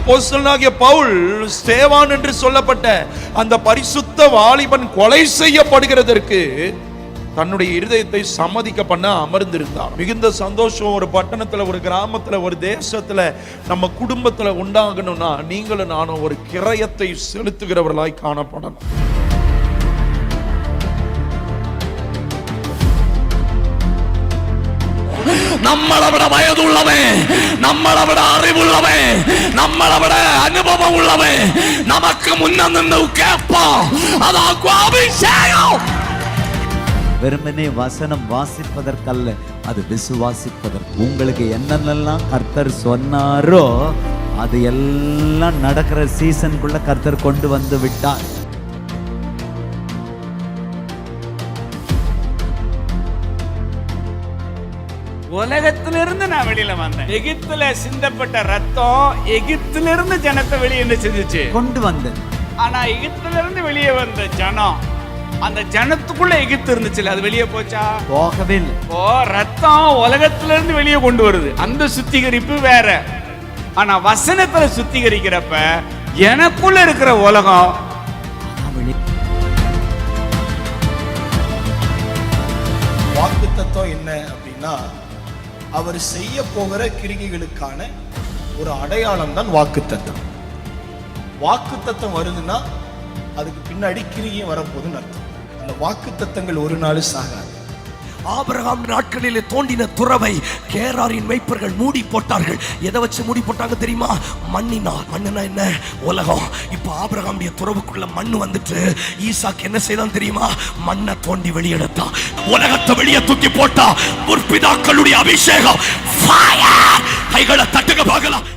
அப்போஸ்தலனாகிய பவுல் ஸ்தேவான் என்று சொல்லப்பட்ட அந்த பரிசுத்த வாலிபன் கொலை செய்யப்படுகிறதற்கு தன்னுடைய இருதயத்தை சம்மதிக்க பண்ண அமர்ந்திருந்தார். மிகுந்த சந்தோஷம் ஒரு பட்டணத்துல, ஒரு கிராமத்துல, ஒரு தேசத்துல, நம்ம குடும்பத்துல உண்டாகணும்னா நீங்களும் நானும் ஒரு கிரயத்தை செலுத்துகிறவர்களாய் காணப்படணும். நம்மளை விட வயது உள்ளவன், நம்மளை விட அறிவுள்ளவன், நம்மளை விட அனுபவம் உள்ளவன் நமக்கு முன்ன நின்று கேட்பான். அதான் அபிஷேகம். வெறுமனே வசனம் வாசிப்பதற்கல்ல, அது விசுவாசிப்பதற்கு. உங்களுக்கு என்னென்னலாம் கர்த்தர் சொன்னாரோ அது எல்லாம் நடக்கிற சீசனுக்குள்ள கர்த்தர் கொண்டு வந்து விட்டார். உலகத்திலிருந்து நான் வெளியில வந்தேன். எகிப்துல சிந்தப்பட்ட ரத்தம் எகிப்திலிருந்து ஜனத்தை வெளியே செஞ்சுச்சு, கொண்டு வந்தேன். ஆனா எகிப்திலிருந்து வெளியே வந்த ஜனம், அந்த ஜனத்துக்குள்ள எகிப்து இருந்துச்சு, அது வெளியே போச்சா? போகவே இல்லை. ஓ, ரத்தம் உலகத்திலிருந்து வெளியே கொண்டு வருது, அந்த சுத்திகரிப்பு வேற. ஆனா வசனத்துல சுத்திகரிக்கிறப்ப எனக்குள்ள இருக்கிற உலகம் வாக்குத்தத்தம் என்ன அப்படின்னா, அவர் செய்ய போகிற கிரிகைகளுக்கான ஒரு அடையாளம் தான் வாக்குத்தத்தம். வாக்குத்தத்தம் வருதுன்னா அதுக்கு பின்னாடி கிரிகையும் வரப்போகுதுன்னு அர்த்தம். அந்த வாக்குத்தத்தங்கள் ஒரு நாள் சாகாது. ஆபிரகாம் நாட்களிலே தோண்டின துறவை கேராரின் மேய்ப்பர்கள் மூடி போட்டார்கள். எதை வச்சு மூடி போட்டாங்க தெரியுமா? மண்ணினால். மண்ணுனா என்ன? உலகம். இப்ப ஆபிரகாமுடைய துறவுக்குள்ள மண்ணு வந்துட்டு ஈசாக்கு என்ன செய்தான் தெரியுமா? மண்ணை தோண்டி வெளியெடுத்தான். உலகத்தை வெளியே தூக்கி போட்டா. முற்பிதாக்களுடைய அபிஷேகம். கைகளை தட்டுங்க பார்க்கலாம்.